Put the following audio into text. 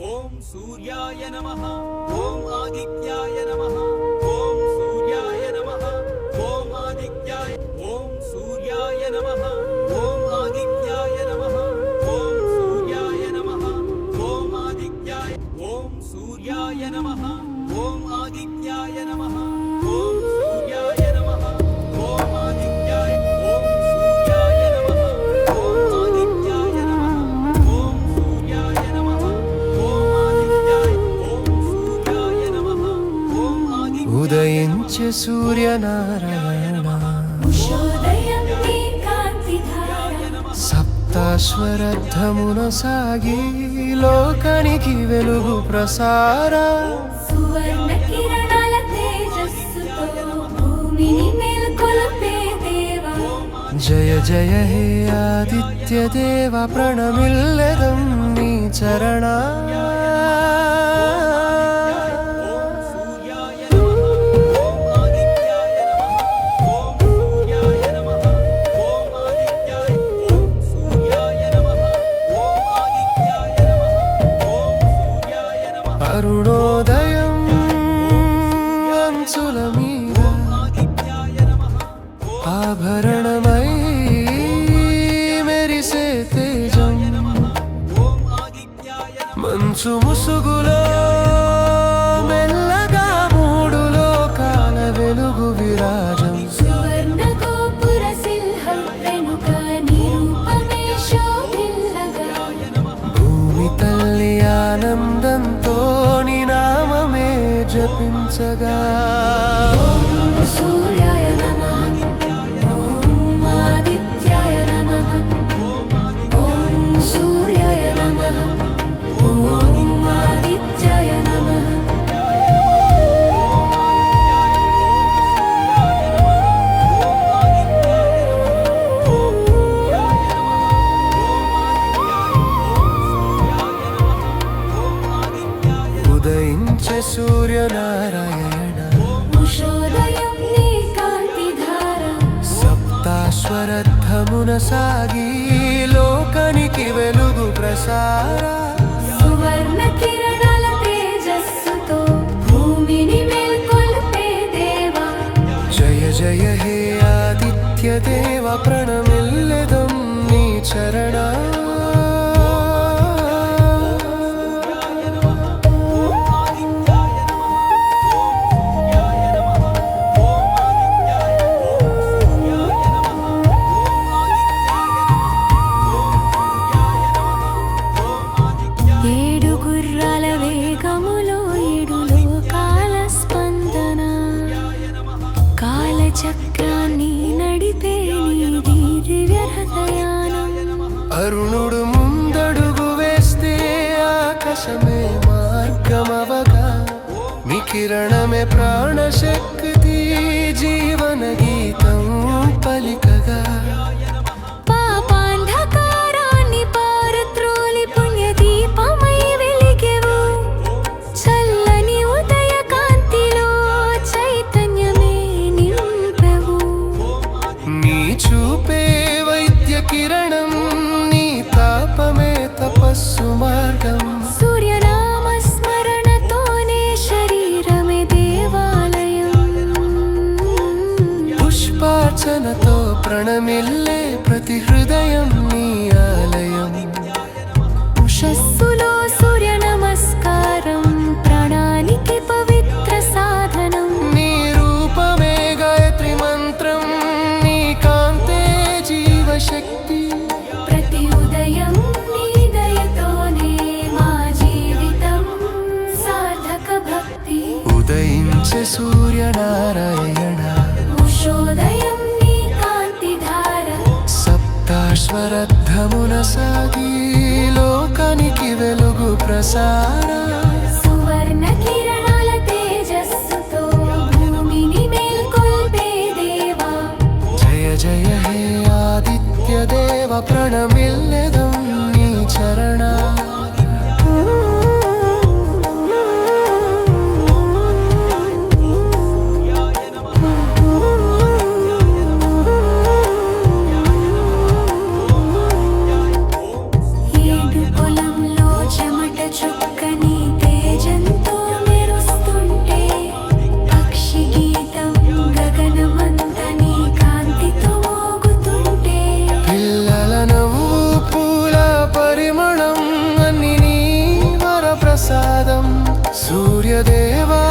ఓం సూర్యాయ నమః ఓం ఆదిత్యాయ నమః ఓం సూర్యాయ నమః ఓం ఆదిత్యాయ ఓం సూర్యాయ నమః ఓం ఆదిత్యాయ నమః ఓం సూర్యాయ నమః ఓం ఆదిత్యాయ ఓం సూర్యాయ నమః ఓం ఆదిత్యాయ నమః ఓం సూర్యాయ నమః ఓం ఆదిత్యాయ ఓం సూర్యాయ నమః ఓం ఆదిత్యాయ నమః ఓం సూర్యాయ నమః ఓం ఆదిత్యాయ ఓం సూర్యాయ నమః ఓం ఆదిత్యాయ ఉదయించే సూర్యనారాయణ ఉషోదయం నీ కాంతిధార సప్తాశ్వరథమున సాగి లోకానికి వెలుగు ప్రసార సువర్ణ కిరణాల తేజస్సుతో భూమిని మేల్కొల్పే దేవా జయ జయ హే ఆదిత్య దేవ ప్రణమిల్లెదం నీ చరణ అరుణోదయం అంచుల మీద ఆభరణమై మెరిసే తేజం మంచు ముసుగులో మెల్లగా మూడు లోకాల వెలుగు విరాజం సువర్ణ గోపుర సింహం వెనుక నిరూపమే శోభిల్లగా భూమి తల్లి ఆనందంతో నీ నామమే జపించగా సూర్యాయ నమః ఓం ఆదిత్యాయ నమః ఓం సూర్యాయ నమః ఓం ఆదిత్యాయ నమః ఉదయించే సూర్యనారాయణ ఉషోదయం నీ కాంతిధార సప్తాశ్వరథమున సాగి లోకానికి వెలుగు ప్రసార సువర్ణ కిరణాల తేజస్సుతో భూమిని మేల్కొల్పే దేవా జయ జయ హే ఆదిత్య దేవ ప్రణమిల్లెదం నీ చరణ ఏడు గుర్రాల వేగములో ఏడు లోకాల స్పందన కాలచక్రాన్ని నడిపే నీది దివ్య హృదయానం అరుణుడు ముందడుగు వేస్తే ఆకాశమే మార్గమవగా నీ కిరణమే ప్రాణశక్తి జీవన గీతం పలికగా పాపాంధకారాన్ని పారత్రోలి పుణ్యదీపమై వెలిగెవు చల్లని ఉదయ కాంతిలో చైతన్యమే నింపెవు నీ చూపే వైద్య కిరణం నీ తాపమే తపస్సు మార్గం సూర్యనామ స్మరణతోనే శరీరమే దేవాలయం పుష్పార్చనతో ప్రణమిల్లే ప్రతి హృదయం నీ ఆలయం ఉషస్సులో సూర్య నమస్కారం ప్రాణానికి పవిత్ర సాధనం నీ రూపమే గాయత్రి మంత్రం నీ కాంతే జీవశక్తి ప్రతి ఉదయం నీ దయతోనే మా జీవితం సార్థక భక్తి ఉదయించే సూర్యనారాయణ ఉషోదయం నీ కాంతిధార సప్తాశ్వరథమున సాగి లోకానికి వెలుగు ప్రసార సువర్ణ కిరణాల తేజస్సుతో భూమిని మేల్కొల్పే దేవా జయ జయ హే ఆదిత్య దేవ ప్రణమిల్లెదం నీ చరణ ఏడు పొలంలో చెమట చుక్క ప్రసాదం సూర్యదేవా